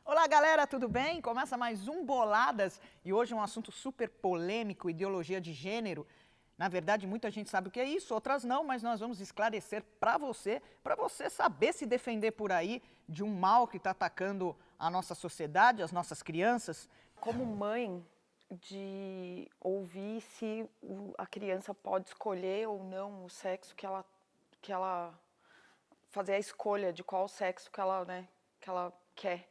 Olá galera, tudo bem? Começa mais um Boladas e hoje é um assunto super polêmico, ideologia de gênero. Na verdade, muita gente sabe o que é isso, outras não, mas nós vamos esclarecer para você saber se defender por aí de um mal que está atacando a nossa sociedade, as nossas crianças. Como mãe, de ouvir se a criança pode escolher ou não o sexo que ela fazer a escolha de qual sexo que ela quer.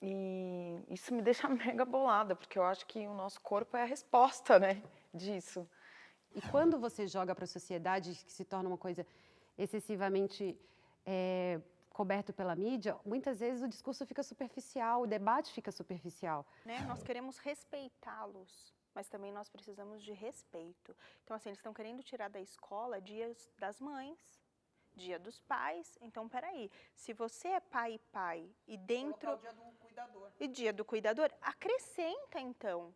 E isso me deixa mega bolada, porque eu acho que o nosso corpo é a resposta, né, disso. E quando você joga para a sociedade, que se torna uma coisa excessivamente coberto pela mídia, muitas vezes o discurso fica superficial, o debate fica superficial. Né? Nós queremos respeitá-los, mas também nós precisamos de respeito. Então, assim, eles estão querendo tirar da escola dias das mães, dia dos pais. Então, peraí, se você é pai e dentro... Colocar o dia do cuidador. E dia do cuidador, acrescenta então.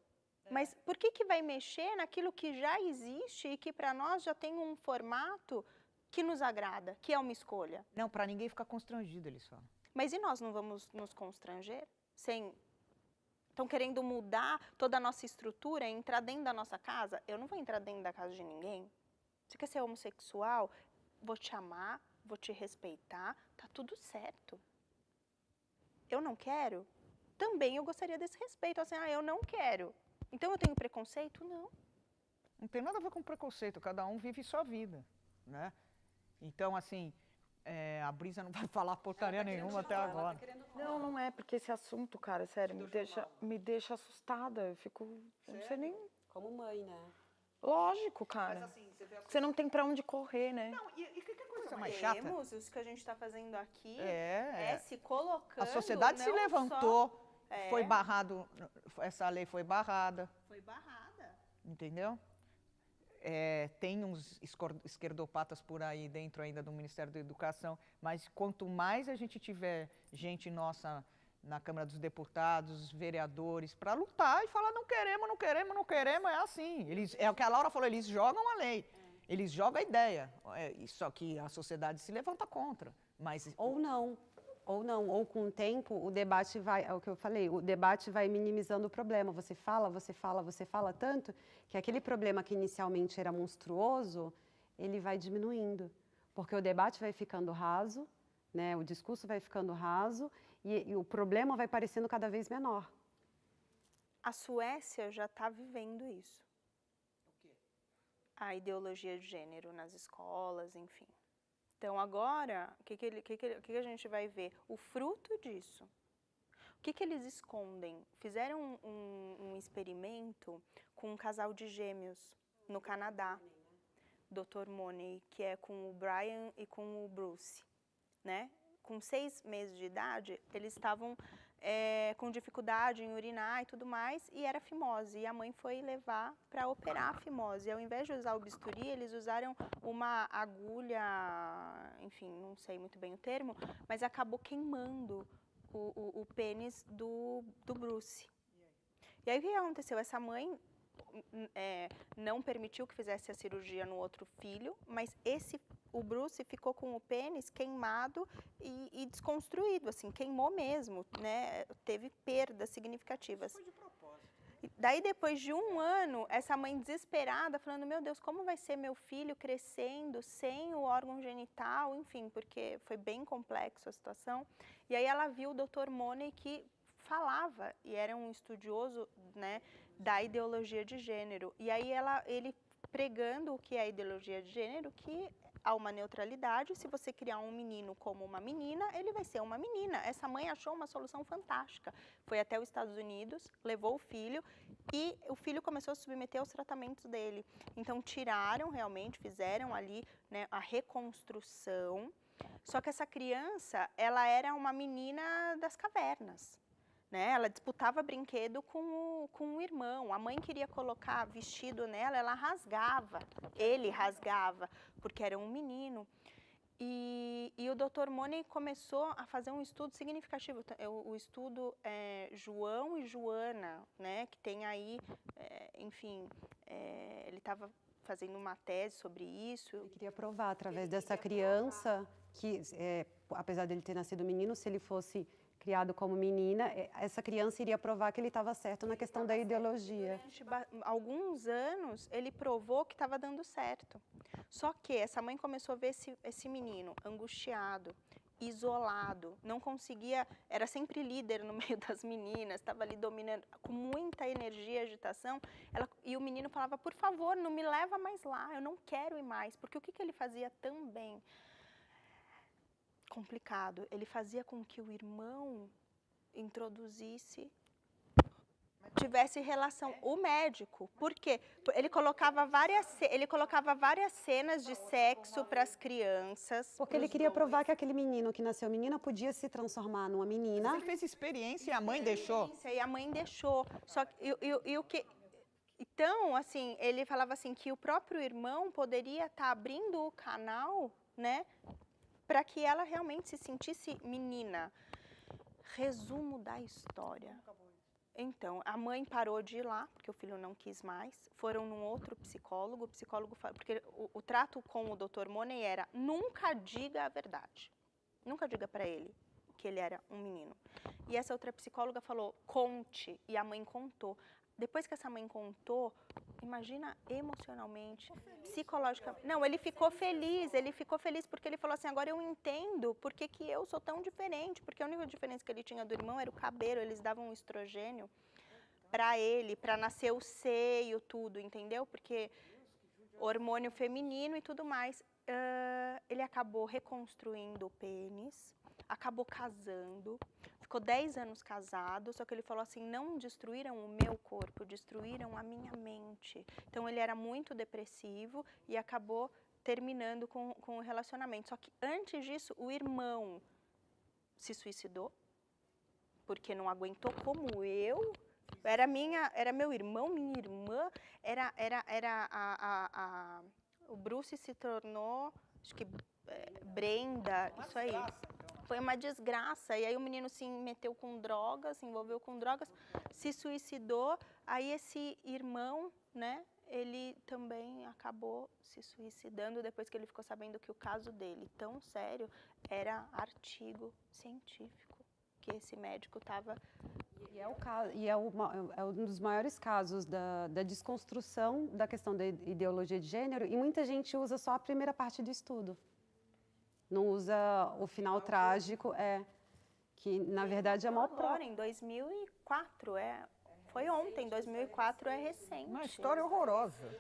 Mas por que vai mexer naquilo que já existe e que para nós já tem um formato que nos agrada, que é uma escolha? Não, para ninguém ficar constrangido, eles falam. Mas e nós não vamos nos constranger? Estão querendo mudar toda a nossa estrutura, entrar dentro da nossa casa? Eu não vou entrar dentro da casa de ninguém. Você quer ser homossexual? Vou te amar, vou te respeitar, tá tudo certo. Eu não quero? Também eu gostaria desse respeito. Assim, eu não quero. Então eu tenho preconceito? Não. Não tem nada a ver com preconceito, cada um vive sua vida, né? Então, assim, a Brisa não vai falar porcaria nenhuma até agora. Não é, porque esse assunto, cara, sério, me deixa assustada. Eu fico, não sei nem... Como mãe, né? Lógico, cara. Mas, assim, você não tem pra onde correr, né? Não, e que coisa mais chata? Isso que a gente está fazendo aqui É se colocando... A sociedade se levantou, só... foi barrado, essa lei foi barrada. Foi barrada. Entendeu? Tem uns esquerdopatas por aí dentro ainda do Ministério da Educação, mas quanto mais a gente tiver gente nossa na Câmara dos Deputados, vereadores, para lutar e falar não queremos, é assim. É o que a Laura falou, eles jogam a lei, eles jogam a ideia, só que a sociedade se levanta contra. Mas... Ou não, ou com o tempo o debate vai, é o que eu falei, o debate vai minimizando o problema. Você fala tanto que aquele problema que inicialmente era monstruoso, ele vai diminuindo, porque o debate vai ficando raso, né, o discurso vai ficando raso e o problema vai parecendo cada vez menor. A Suécia já está vivendo isso. O quê? A ideologia de gênero nas escolas, enfim. Então agora, o que a gente vai ver? O fruto disso. O que eles escondem? Fizeram um experimento com um casal de gêmeos no Canadá. Dr. Money, que é com o Brian e com o Bruce. Né? Com 6 meses de idade, eles estavam com dificuldade em urinar e tudo mais, e era fimose. E a mãe foi levar para operar a fimose. E ao invés de usar o bisturi, eles usaram uma agulha, enfim, não sei muito bem o termo, mas acabou queimando o pênis do Bruce. E aí o que aconteceu? Essa mãe não permitiu que fizesse a cirurgia no outro filho, mas o Bruce ficou com o pênis queimado e desconstruído, assim, queimou mesmo, né? Teve perdas significativas. Foi de propósito. Daí, depois de 1 ano, essa mãe desesperada, falando, meu Deus, como vai ser meu filho crescendo sem o órgão genital, enfim, porque foi bem complexo a situação. E aí ela viu o Dr. Money que falava, e era um estudioso, né, da ideologia de gênero. E aí ele pregando o que é a ideologia de gênero, que há uma neutralidade, se você criar um menino como uma menina, ele vai ser uma menina. Essa mãe achou uma solução fantástica. Foi até os Estados Unidos, levou o filho e o filho começou a se submeter aos tratamentos dele. Então tiraram realmente, fizeram ali, né, a reconstrução. Só que essa criança, ela era uma menina das cavernas. né? Ela disputava brinquedo com o irmão. A mãe queria colocar vestido nela, ela rasgava. Ele rasgava, porque era um menino. E o Dr. Money começou a fazer um estudo significativo. O estudo João e Joana, né? Que tem aí, enfim, ele estava fazendo uma tese sobre isso. Ele queria provar através dessa criança que, apesar dele ter nascido menino, se ele fosse criado como menina, essa criança iria provar que ele estava certo na questão da ideologia. Durante alguns anos, ele provou que estava dando certo. Só que essa mãe começou a ver esse menino angustiado, isolado, não conseguia, era sempre líder no meio das meninas, estava ali dominando, com muita energia e agitação, e o menino falava, por favor, não me leva mais lá, eu não quero ir mais, porque o que ele fazia também? Complicado, ele fazia com que o irmão tivesse relação, o médico, por quê? Ele colocava várias cenas de sexo para as crianças. Porque ele queria provar que aquele menino que nasceu menina podia se transformar numa menina. Ele fez experiência e a mãe deixou. E a mãe deixou. Só que, o que... Então, assim, ele falava assim que o próprio irmão poderia estar abrindo o canal, né, para que ela realmente se sentisse menina. Resumo da história. Então, a mãe parou de ir lá, porque o filho não quis mais. Foram num outro psicólogo. O psicólogo falou, porque o trato com o Dr. Money era, nunca diga a verdade. Nunca diga para ele que ele era um menino. E essa outra psicóloga falou, conte. E a mãe contou. Depois que essa mãe contou, imagina emocionalmente, psicologicamente. Não, ele ficou feliz porque ele falou assim, agora eu entendo por que eu sou tão diferente, porque a única diferença que ele tinha do irmão era o cabelo, eles davam um estrogênio para ele, para nascer o seio, tudo, entendeu? Porque hormônio feminino e tudo mais. Ele acabou reconstruindo o pênis, acabou casando, ficou 10 anos casado, só que ele falou assim, não destruíram o meu corpo, destruíram a minha mente. Então ele era muito depressivo e acabou terminando com o relacionamento. Só que antes disso, o irmão se suicidou, porque não aguentou como eu. Era meu irmão, minha irmã, o Bruce se tornou, acho que Brenda, isso aí. Foi uma desgraça. E aí o menino se meteu com drogas, se envolveu com drogas, se suicidou. Aí esse irmão, né, ele também acabou se suicidando depois que ele ficou sabendo que o caso dele, tão sério, era artigo científico, que esse médico estava... E é um dos maiores casos da desconstrução da questão da ideologia de gênero, e muita gente usa só a primeira parte do estudo. Não usa o final trágico, que na verdade é a maior prova. Agora, em 2004, foi ontem, 2004 é recente. Uma história horrorosa.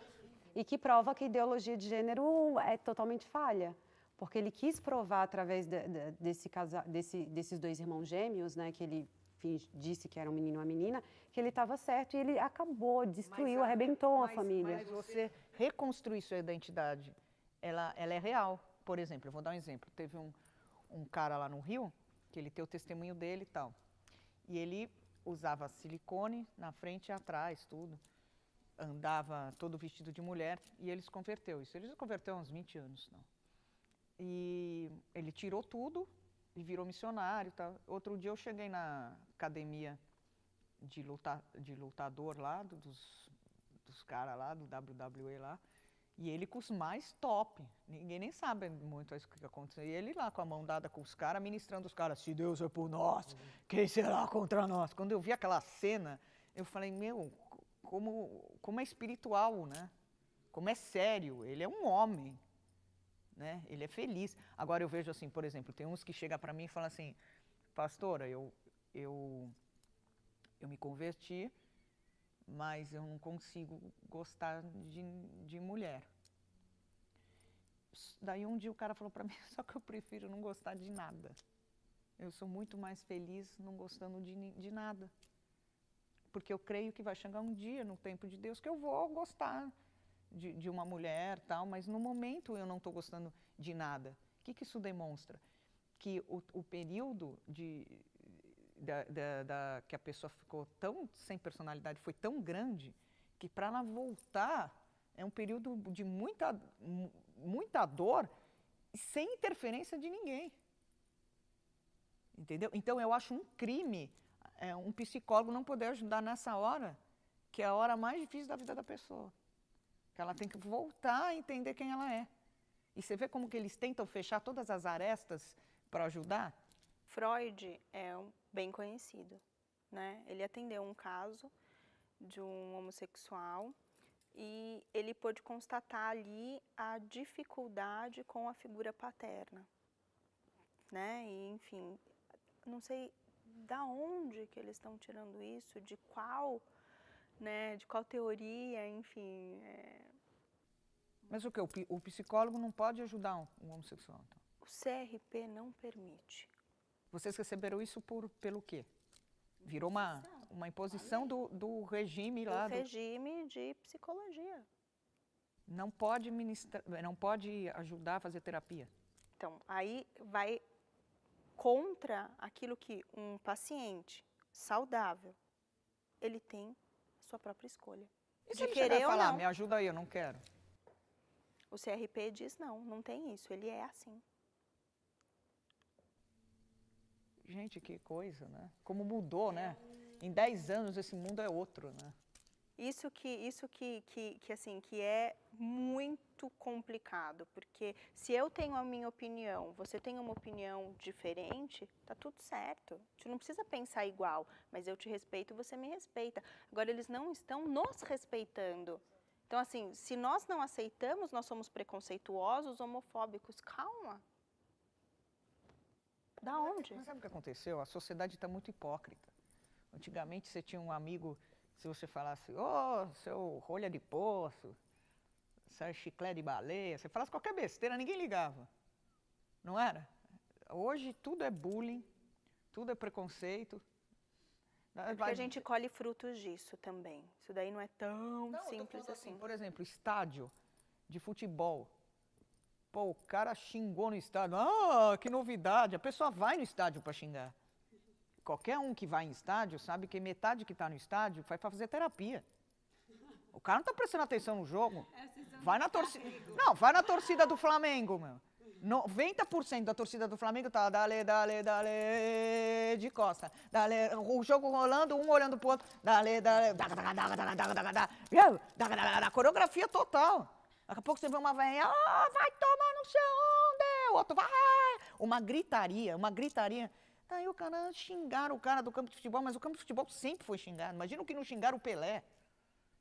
E que prova que a ideologia de gênero é totalmente falha. Porque ele quis provar, através desses dois irmãos gêmeos, né, que ele disse que era um menino e uma menina, que ele estava certo e ele acabou, destruiu, arrebentou a família. Mas você reconstruir sua identidade, ela é real. Por exemplo, eu vou dar um exemplo. Teve um cara lá no Rio, que ele tem o testemunho dele e tal. E ele usava silicone na frente e atrás, tudo. Andava todo vestido de mulher e ele se converteu. Isso ele se converteu há uns 20 anos, não. E ele tirou tudo e virou missionário. Tá? Outro dia eu cheguei na academia de lutador lá, dos caras lá, do WWE lá, e ele com os mais top. Ninguém nem sabe muito o que aconteceu. E ele lá com a mão dada com os caras, ministrando os caras, se Deus é por nós, quem será contra nós? Quando eu vi aquela cena, eu falei, meu, como é espiritual, né? Como é sério, ele é um homem. Né? Ele é feliz. Agora eu vejo assim, por exemplo, tem uns que chegam para mim e falam assim, pastora, eu me converti, mas eu não consigo gostar de mulher. Daí um dia o cara falou para mim, só que eu prefiro não gostar de nada. Eu sou muito mais feliz não gostando de nada. Porque eu creio que vai chegar um dia no tempo de Deus que eu vou gostar de uma mulher, tal, mas no momento eu não estou gostando de nada. O que isso demonstra? Que o período que a pessoa ficou tão sem personalidade, foi tão grande, que para ela voltar é um período de muita dor, sem interferência de ninguém. Entendeu? Então, eu acho um crime um psicólogo não poder ajudar nessa hora, que é a hora mais difícil da vida da pessoa. Que ela tem que voltar a entender quem ela é. E você vê como que eles tentam fechar todas as arestas para ajudar? Freud é bem conhecido, né? Ele atendeu um caso de um homossexual e ele pôde constatar ali a dificuldade com a figura paterna, né? E, enfim, não sei da onde que eles estão tirando isso, de qual, né? De qual teoria, enfim. Mas o que? O psicólogo não pode ajudar um homossexual? Então. O CRP não permite. Vocês receberam isso pelo quê? Virou uma imposição do regime lá. Do regime de psicologia. Não pode não pode ajudar a fazer terapia. Então, aí vai contra aquilo que um paciente saudável, ele tem a sua própria escolha. E se ele chegar e falar, me ajuda aí, eu não quero? O CRP diz não tem isso, ele é assim. Gente, que coisa, né? Como mudou, né? Em 10 anos esse mundo é outro, né? Isso que assim, que é muito complicado, porque se eu tenho a minha opinião, você tem uma opinião diferente, tá tudo certo. A gente não precisa pensar igual, mas eu te respeito, você me respeita. Agora, eles não estão nos respeitando. Então, assim, se nós não aceitamos, nós somos preconceituosos, homofóbicos. Calma. Da onde? Mas sabe o que aconteceu? A sociedade está muito hipócrita. Antigamente você tinha um amigo, se você falasse, seu rolha de poço, seu chiclete de baleia, você falasse qualquer besteira, ninguém ligava. Não era? Hoje tudo é bullying, tudo é preconceito. Porque a gente colhe frutos disso também. Isso daí não é tão simples assim. Por exemplo, estádio de futebol. Pô, o cara xingou no estádio. Que novidade! A pessoa vai no estádio para xingar. Qualquer um que vai em estádio sabe que metade que está no estádio vai fazer terapia. O cara não está prestando atenção no jogo. Vai na torcida. Não, vai na torcida do Flamengo, meu. 90% da torcida do Flamengo tá dale, de costa. Dale, o jogo rolando, um olhando pro outro. Dale, coreografia total. Daqui a pouco você vê uma velhinha, vai tomar não sei onde. O outro vai. Uma gritaria. Daí o cara xingaram o cara do campo de futebol, mas o campo de futebol sempre foi xingado. Imagina o que não xingaram o Pelé.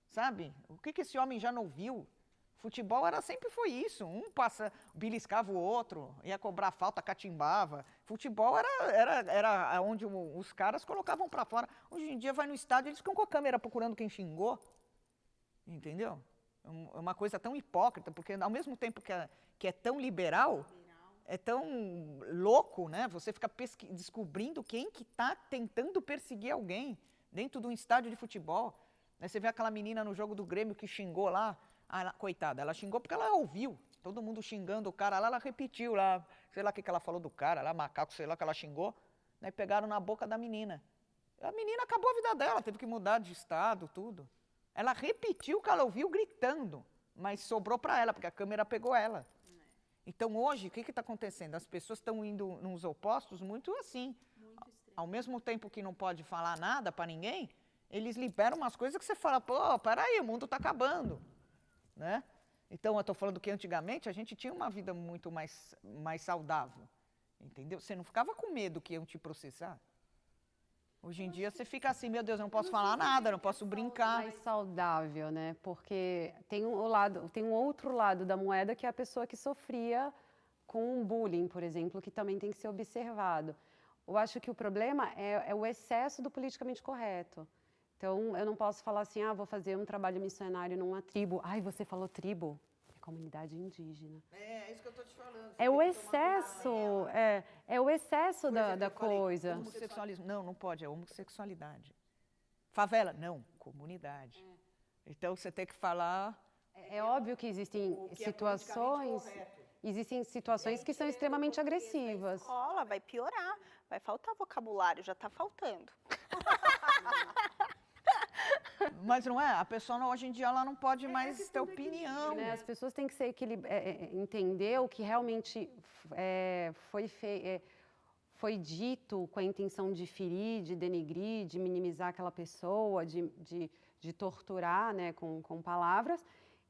Sabe? O que esse homem já não viu? Futebol sempre foi isso. Um beliscava o outro, ia cobrar falta, catimbava. Futebol era onde os caras colocavam para fora. Hoje em dia vai no estádio, eles ficam com a câmera procurando quem xingou. Entendeu? É uma coisa tão hipócrita, porque ao mesmo tempo que é tão liberal, é tão louco, né? Você fica descobrindo quem que está tentando perseguir alguém dentro de um estádio de futebol. Aí você vê aquela menina no jogo do Grêmio que xingou lá, coitada, ela xingou porque ela ouviu, todo mundo xingando o cara lá, ela repetiu lá, sei lá o que ela falou do cara, lá macaco, sei lá que ela xingou, né? Pegaram na boca da menina. A menina acabou a vida dela, teve que mudar de estado, tudo. Ela repetiu o que ela ouviu gritando, mas sobrou para ela, porque a câmera pegou ela. Então hoje, o que está acontecendo? As pessoas estão indo nos opostos muito assim. Ao mesmo tempo que não pode falar nada para ninguém, eles liberam umas coisas que você fala, pô, peraí, o mundo está acabando. Né? Então eu estou falando que antigamente a gente tinha uma vida muito mais saudável. Entendeu? Você não ficava com medo que iam te processar. Hoje em dia você fica assim, meu Deus, eu não posso falar nada, não posso brincar. Mais saudável, né? Porque tem um outro lado da moeda que é a pessoa que sofria com bullying, por exemplo, que também tem que ser observado. Eu acho que o problema é o excesso do politicamente correto. Então, eu não posso falar assim, vou fazer um trabalho missionário numa tribo. Ai, você falou tribo? É comunidade indígena. É isso que eu estou te falando. É o excesso, é o excesso da coisa. Homossexualismo, não pode, é homossexualidade. Favela, não, comunidade. Então, você tem que falar... É óbvio que existem situações... Existem situações que são extremamente agressivas. Escola vai piorar, Vai faltar vocabulário, já está faltando. Mas não é? A pessoa hoje em dia ela não pode mais ter opinião. Né? As pessoas têm que ser entender o que realmente foi dito com a intenção de ferir, de denegrir, de minimizar aquela pessoa, de torturar, né, com palavras.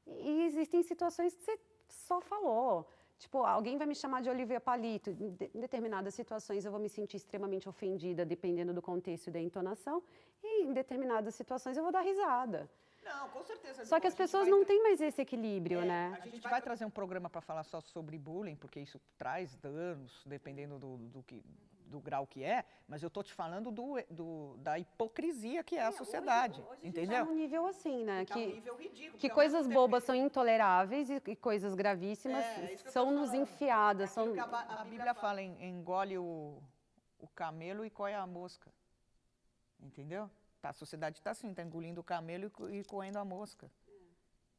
E existem situações que você só falou. Tipo, alguém vai me chamar de Olivia Palito. Em determinadas situações eu vou me sentir extremamente ofendida, dependendo do contexto e da entonação. E em determinadas situações eu vou dar risada. Não, com certeza. Só que as pessoas não têm mais esse equilíbrio, né? A gente vai trazer um programa para falar só sobre bullying, porque isso traz danos, dependendo do grau que é, mas eu tô te falando da hipocrisia que é a sociedade, hoje entendeu? Tá num nível assim, né? Tá um nível ridículo. Que coisas bobas são intoleráveis e coisas gravíssimas são nos enfiadas. São... A Bíblia fala, engole o camelo e coe a mosca, entendeu? Tá, a sociedade está assim, está engolindo o camelo e coendo a mosca.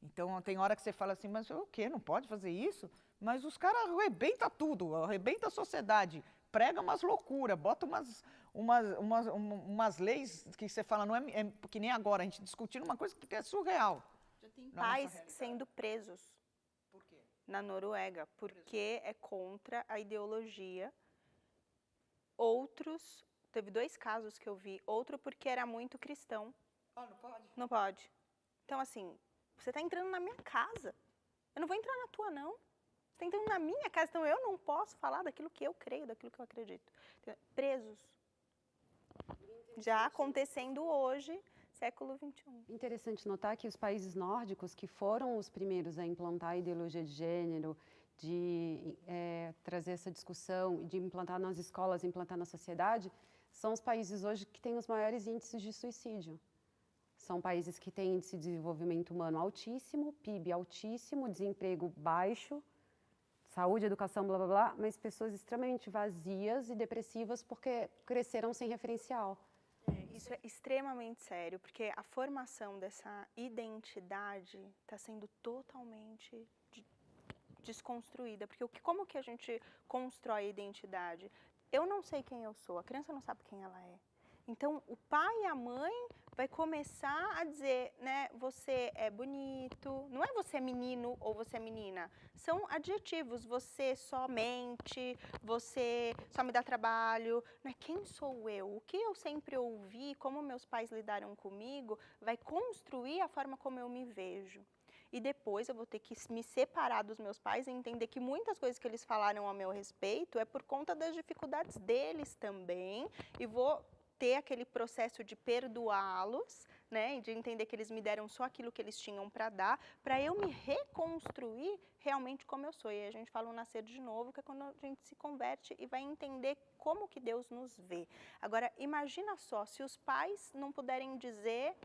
Então, tem hora que você fala assim, mas o quê? Não pode fazer isso? Mas os caras arrebentam tudo, arrebentam a sociedade, prega umas loucuras, bota umas leis que você fala, não é que nem agora, a gente discutindo uma coisa que é surreal. Já tem pais sendo presos. Por quê? Na Noruega, porque é contra a ideologia. Outros, teve 2 casos que eu vi, outro porque era muito cristão. Ah, não pode? Não pode. Então, assim, você está entrando na minha casa. Eu não vou entrar na tua, não. Você está entrando na minha casa, então eu não posso falar daquilo que eu creio, daquilo que eu acredito. Presos. Já acontecendo hoje, século XXI. Interessante notar que os países nórdicos, que foram os primeiros a implantar a ideologia de gênero, de trazer essa discussão, de implantar nas escolas, implantar na sociedade, são os países hoje que têm os maiores índices de suicídio. São países que têm índice de desenvolvimento humano altíssimo, PIB altíssimo, desemprego baixo, saúde, educação, blá, blá, blá, mas pessoas extremamente vazias e depressivas porque cresceram sem referencial. Isso é extremamente sério, porque a formação dessa identidade está sendo totalmente desconstruída. Porque como que a gente constrói a identidade? Eu não sei quem eu sou, a criança não sabe quem ela é. Então, o pai e a mãe vai começar a dizer, né, você é bonito, não é você é menino ou você é menina, são adjetivos, você só mente, você só me dá trabalho, né, quem sou eu? O que eu sempre ouvi, como meus pais lidaram comigo, vai construir a forma como eu me vejo. E depois eu vou ter que me separar dos meus pais e entender que muitas coisas que eles falaram a meu respeito é por conta das dificuldades deles também, e vou ter aquele processo de perdoá-los, né, e de entender que eles me deram só aquilo que eles tinham para dar, para eu me reconstruir realmente como eu sou. E a gente fala o nascer de novo, que é quando a gente se converte e vai entender como que Deus nos vê. Agora, imagina só, se os pais não puderem dizer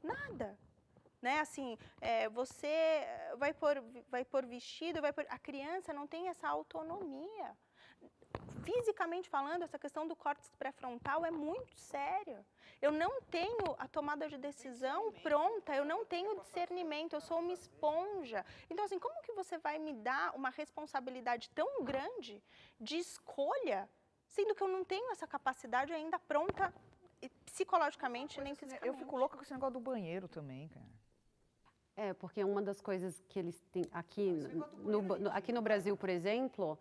nada, né, assim, você vai pôr vestido, a criança não tem essa autonomia. Fisicamente falando, essa questão do córtex pré-frontal é muito séria. Eu não tenho a tomada de decisão pronta, eu não tenho discernimento, eu sou uma esponja. Então, assim, como que você vai me dar uma responsabilidade tão grande de escolha, sendo que eu não tenho essa capacidade ainda pronta psicologicamente nem fisicamente? Eu fico louca com esse negócio do banheiro também, cara. Porque uma das coisas que eles têm aqui no Brasil, por exemplo,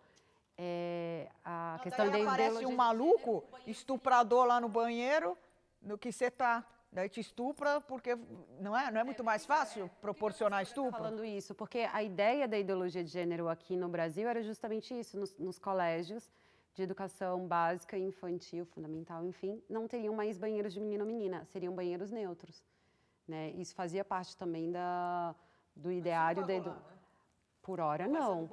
a questão da aparece ideologia... um maluco estuprador lá no banheiro, no que você tá. Daí te estupra, porque não é muito mais fácil proporcionar estupro? Falando isso, porque a ideia da ideologia de gênero aqui no Brasil era justamente isso, nos colégios de educação básica, infantil, fundamental, enfim, não teriam mais banheiros de menino ou menina, seriam banheiros neutros. Né? Isso fazia parte também do ideário da educação. Por hora, não.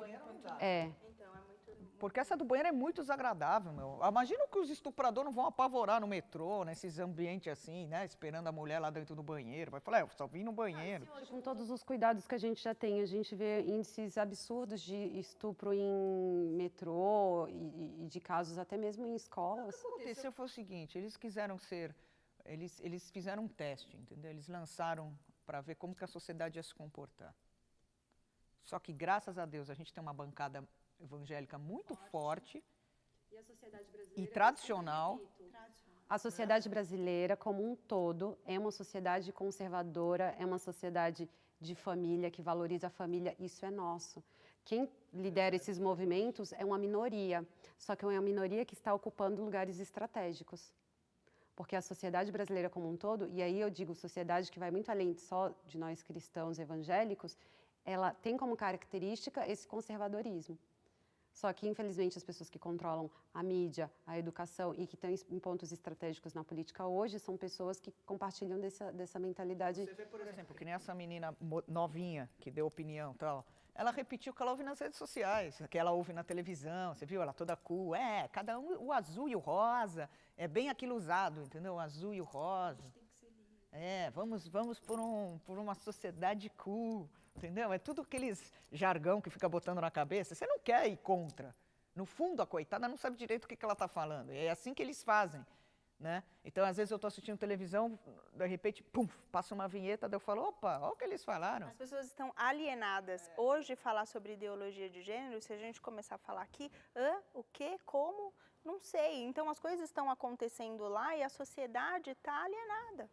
Porque essa do banheiro é muito desagradável, meu. Imagina que os estupradores não vão apavorar no metrô, nesses ambientes assim, né? Esperando a mulher lá dentro do banheiro. Vai falar, eu só vim no banheiro. Com todos os cuidados que a gente já tem, a gente vê índices absurdos de estupro em metrô e de casos até mesmo em escolas. O que aconteceu foi o seguinte, eles quiseram ser... Eles fizeram um teste, entendeu? Eles lançaram para ver como que a sociedade ia se comportar. Só que, graças a Deus, a gente tem uma bancada evangélica muito forte E a sociedade brasileira, tradicional. A sociedade brasileira, como um todo, é uma sociedade conservadora, é uma sociedade de família, que valoriza a família, isso é nosso. Quem lidera esses movimentos é uma minoria, só que é uma minoria que está ocupando lugares estratégicos. Porque a sociedade brasileira como um todo, e aí eu digo sociedade que vai muito além só de nós cristãos evangélicos, ela tem como característica esse conservadorismo. Só que, infelizmente, as pessoas que controlam a mídia, a educação e que estão em pontos estratégicos na política hoje são pessoas que compartilham dessa mentalidade. Você vê, por exemplo, que nem essa menina novinha que deu opinião e tal, ela repetiu o que ela ouve nas redes sociais, que ela ouve na televisão, você viu? Ela toda cool, cada um, o azul e o rosa, é bem aquilo usado, entendeu? O azul e o rosa. Vamos por uma sociedade cool, entendeu? É tudo aqueles jargão que fica botando na cabeça, você não quer ir contra. No fundo, a coitada não sabe direito o que ela está falando, é assim que eles fazem. Né? Então, às vezes eu estou assistindo televisão, de repente, pum, passa uma vinheta, daí eu falo, opa, olha o que eles falaram. As pessoas estão alienadas. Hoje, falar sobre ideologia de gênero, se a gente começar a falar aqui, o quê, como, não sei. Então, as coisas estão acontecendo lá e a sociedade está alienada.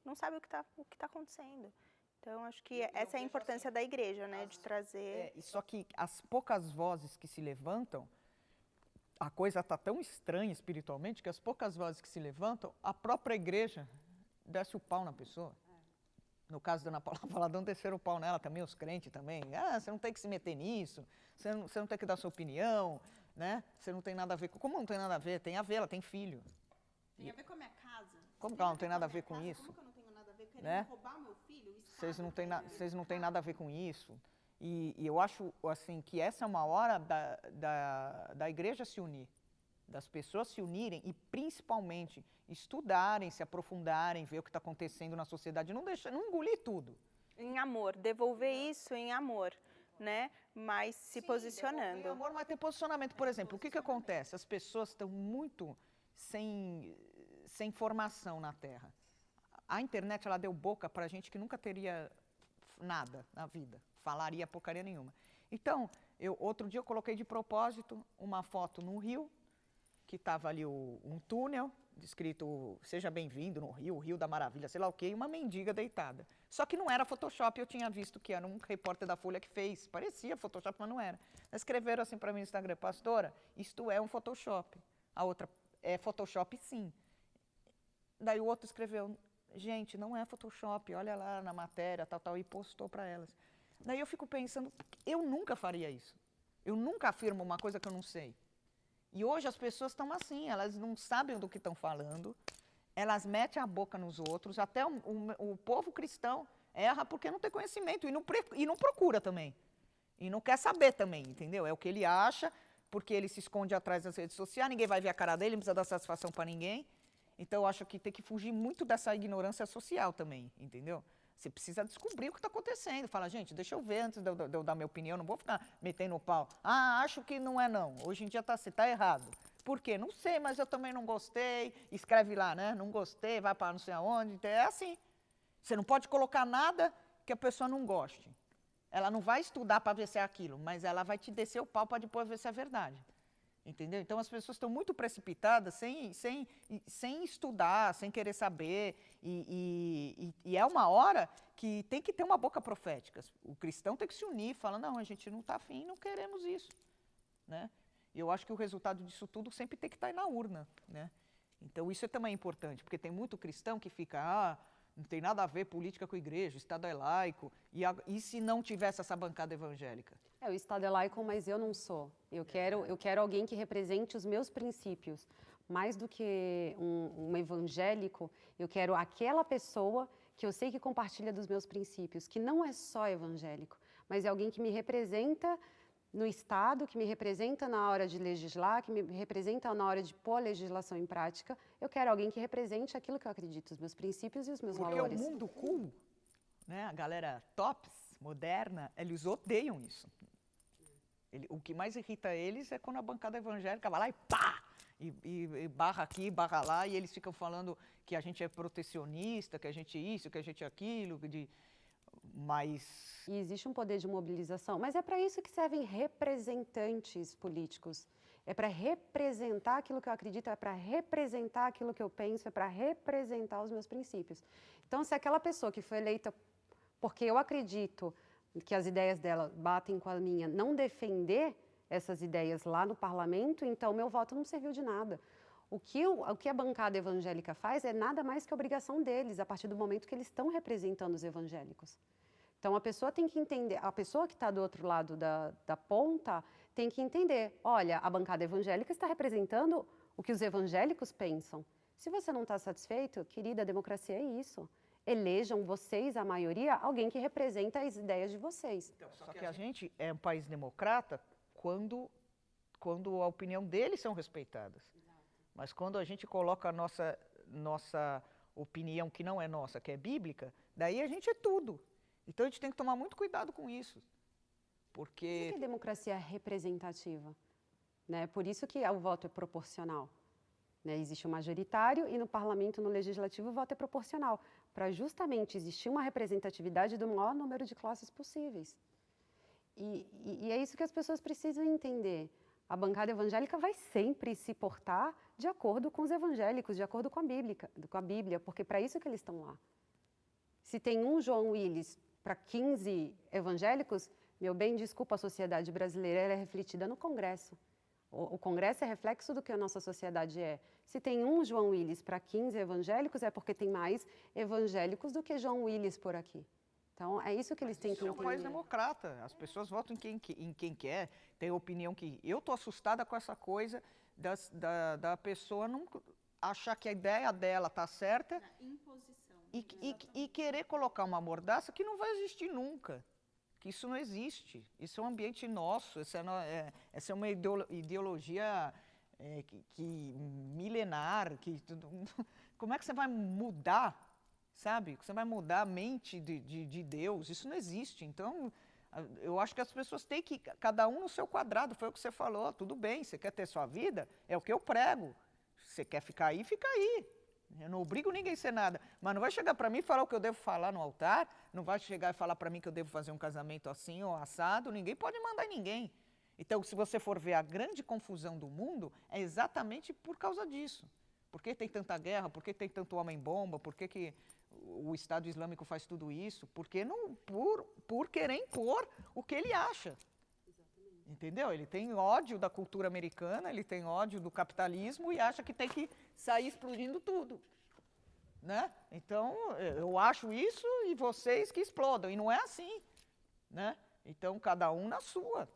Não sabe o que tá acontecendo. Então, acho que essa é a importância da igreja, né, de trazer... Só que as poucas vozes que se levantam, a coisa está tão estranha espiritualmente que as poucas vozes que se levantam, a própria igreja desce o pau na pessoa. No caso da Ana Paula Valadão, desceram o pau nela também, os crentes também. Você não tem que se meter nisso, você não tem que dar sua opinião, né? Você não tem nada a ver com... Como não tem nada a ver? Tem a ver, ela tem filho. Tem a ver com a minha casa. Como que ela não tem nada a ver com isso? Como que eu não tenho nada a ver? Querendo Né? roubar meu filho? Vocês não têm nada a ver com isso. E eu acho assim, que essa é uma hora da igreja se unir, das pessoas se unirem e principalmente estudarem, se aprofundarem, ver o que está acontecendo na sociedade, não engolir tudo. Em amor, devolver isso em amor, né? Mas se posicionando. Em amor, mas tem posicionamento. Por exemplo, o que acontece? As pessoas estão muito sem formação na Terra. A internet, ela deu boca para gente que nunca teria nada na vida, falaria porcaria nenhuma. Então, outro dia eu coloquei de propósito uma foto no rio, que estava ali um túnel, escrito Seja Bem-vindo no Rio, o Rio da Maravilha, sei lá o quê, e uma mendiga deitada. Só que não era Photoshop, eu tinha visto que era um repórter da Folha que fez, parecia Photoshop, mas não era. Escreveram assim para mim no Instagram, pastora, isto é um Photoshop. A outra, é Photoshop sim. Daí o outro escreveu, gente, não é Photoshop, olha lá na matéria, tal, e postou para elas. Daí eu fico pensando, eu nunca faria isso. Eu nunca afirmo uma coisa que eu não sei. E hoje as pessoas estão assim, elas não sabem do que estão falando, elas metem a boca nos outros, até o povo cristão erra porque não tem conhecimento e não procura também. E não quer saber também, entendeu? É o que ele acha, porque ele se esconde atrás das redes sociais, ninguém vai ver a cara dele, não precisa dar satisfação para ninguém. Então, eu acho que tem que fugir muito dessa ignorância social também, entendeu? Você precisa descobrir o que está acontecendo. Fala, gente, deixa eu ver antes de eu dar minha opinião, não vou ficar metendo o pau. Acho que não é não. Hoje em dia você está errado. Por quê? Não sei, mas eu também não gostei. Escreve lá, né? Não gostei, vai para não sei aonde. Então, é assim. Você não pode colocar nada que a pessoa não goste. Ela não vai estudar para ver se é aquilo, mas ela vai te descer o pau para depois ver se é verdade. Entendeu? Então, as pessoas estão muito precipitadas, sem estudar, sem querer saber. E é uma hora que tem que ter uma boca profética. O cristão tem que se unir, fala, não, a gente não está afim, não queremos isso. Né? E eu acho que o resultado disso tudo sempre tem que estar aí na urna. Né? Então, isso é também importante, porque tem muito cristão que fica, não tem nada a ver política com a igreja, o Estado é laico. E se não tivesse essa bancada evangélica? O Estado é laico, mas eu não sou. Eu quero alguém que represente os meus princípios. Mais do que um evangélico, eu quero aquela pessoa que eu sei que compartilha dos meus princípios, que não é só evangélico, mas é alguém que me representa no Estado, que me representa na hora de legislar, que me representa na hora de pôr a legislação em prática. Eu quero alguém que represente aquilo que eu acredito, os meus princípios e os meus valores. Porque o mundo cool, né, a galera tops, moderna, eles odeiam isso. O que mais irrita eles é quando a bancada evangélica vai lá e pá! E barra aqui, barra lá, e eles ficam falando que a gente é protecionista, que a gente isso, que a gente aquilo, mas... E existe um poder de mobilização, mas é para isso que servem representantes políticos. É para representar aquilo que eu acredito, é para representar aquilo que eu penso, é para representar os meus princípios. Então, se aquela pessoa que foi eleita porque eu acredito que as ideias dela batem com a minha, não defender essas ideias lá no parlamento, então meu voto não serviu de nada. O que a bancada evangélica faz é nada mais que obrigação deles, a partir do momento que eles estão representando os evangélicos. Então, a pessoa tem que entender, a pessoa que está do outro lado da ponta tem que entender, olha, a bancada evangélica está representando o que os evangélicos pensam. Se você não está satisfeito, querida, a democracia é isso. Elejam vocês, a maioria, alguém que representa as ideias de vocês. Então, só que a gente é um país democrata quando a opinião deles são respeitadas. Mas quando a gente coloca a nossa opinião, que não é nossa, que é bíblica, daí a gente é tudo. Então a gente tem que tomar muito cuidado com isso. Porque... Por isso que a democracia é representativa, né? Por isso que o voto é proporcional. Né? Existe o majoritário e no parlamento, no legislativo, o voto é proporcional, para justamente existir uma representatividade do maior número de classes possíveis. E é isso que as pessoas precisam entender. A bancada evangélica vai sempre se portar de acordo com os evangélicos, de acordo com a Bíblia, porque para isso que eles estão lá. Se tem um João Willis para 15 evangélicos, meu bem, desculpa, a sociedade brasileira ela é refletida no Congresso. O Congresso é reflexo do que a nossa sociedade é. Se tem um João Willis para 15 evangélicos, é porque tem mais evangélicos do que João Willis por aqui. Então, é isso que eles têm que entender. Isso é um país democrata. As pessoas votam em quem quer, tem a opinião que... Eu estou assustada com essa coisa da pessoa não achar que a ideia dela está certa Imposição. e querer colocar uma mordaça que não vai existir nunca. Que isso não existe. Isso é um ambiente nosso, essa é uma ideologia milenar. Como é que você vai mudar? Sabe? Você vai mudar a mente de Deus, isso não existe. Então, eu acho que as pessoas têm que, cada um no seu quadrado, foi o que você falou, tudo bem, você quer ter sua vida, é o que eu prego. Você quer ficar aí, fica aí. Eu não obrigo ninguém a ser nada, mas não vai chegar para mim e falar o que eu devo falar no altar, não vai chegar e falar para mim que eu devo fazer um casamento assim ou assado, ninguém pode mandar em ninguém. Então, se você for ver a grande confusão do mundo, é exatamente por causa disso. Por que tem tanta guerra? Por que tem tanto homem-bomba? Por que o Estado Islâmico faz tudo isso? Porque por querer impor o que ele acha. Exatamente. Entendeu? Ele tem ódio da cultura americana, ele tem ódio do capitalismo e acha que tem que sair explodindo tudo. Né? Então, eu acho isso e vocês que explodam. E não é assim. Né? Então, cada um na sua.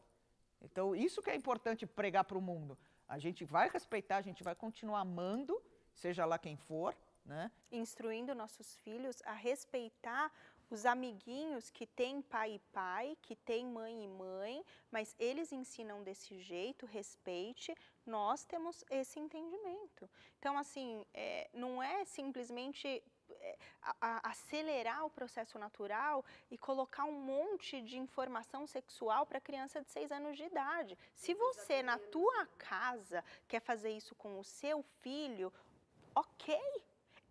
Então, isso que é importante pregar para o mundo. A gente vai respeitar, a gente vai continuar amando, seja lá quem for, né? Instruindo nossos filhos a respeitar os amiguinhos que têm pai e pai, que têm mãe e mãe, mas eles ensinam desse jeito, respeite, nós temos esse entendimento. Então, assim, não é simplesmente acelerar o processo natural e colocar um monte de informação sexual para criança de 6 anos de idade. Se você, na tua casa, quer fazer isso com o seu filho, ok.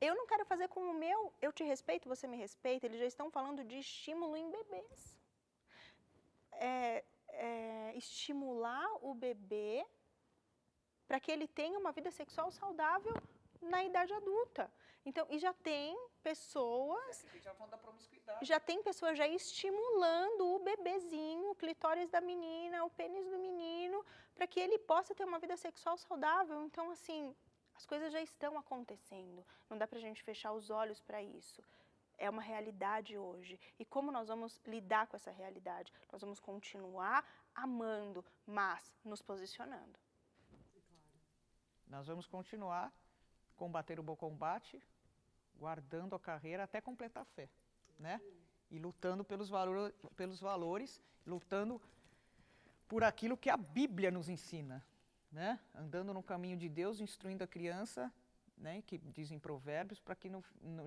Eu não quero fazer com o meu, eu te respeito, você me respeita. Eles já estão falando de estímulo em bebês. Estimular o bebê para que ele tenha uma vida sexual saudável na idade adulta. Então, e já tem pessoas... Já tem pessoas já estimulando o bebezinho, o clitóris da menina, o pênis do menino, para que ele possa ter uma vida sexual saudável. Então, assim... As coisas já estão acontecendo, não dá para a gente fechar os olhos para isso. É uma realidade hoje. E como nós vamos lidar com essa realidade? Nós vamos continuar amando, mas nos posicionando. Nós vamos continuar combater o bom combate, guardando a carreira até completar a fé, né? E lutando pelos valores, lutando por aquilo que a Bíblia nos ensina. Né? Andando no caminho de Deus, instruindo a criança, né? Que dizem provérbios, para que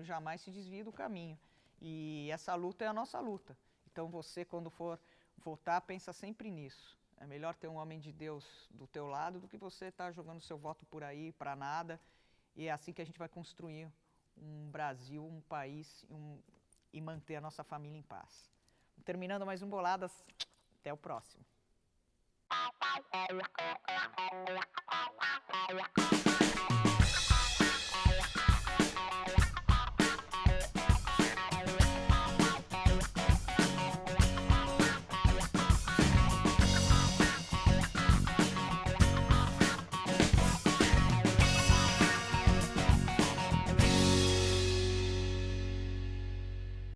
jamais se desvie do caminho. E essa luta é a nossa luta. Então você, quando for votar, pensa sempre nisso. É melhor ter um homem de Deus do teu lado do que você estar jogando seu voto por aí, para nada. E é assim que a gente vai construir um Brasil, um país e manter a nossa família em paz. Terminando mais um Boladas, até o próximo.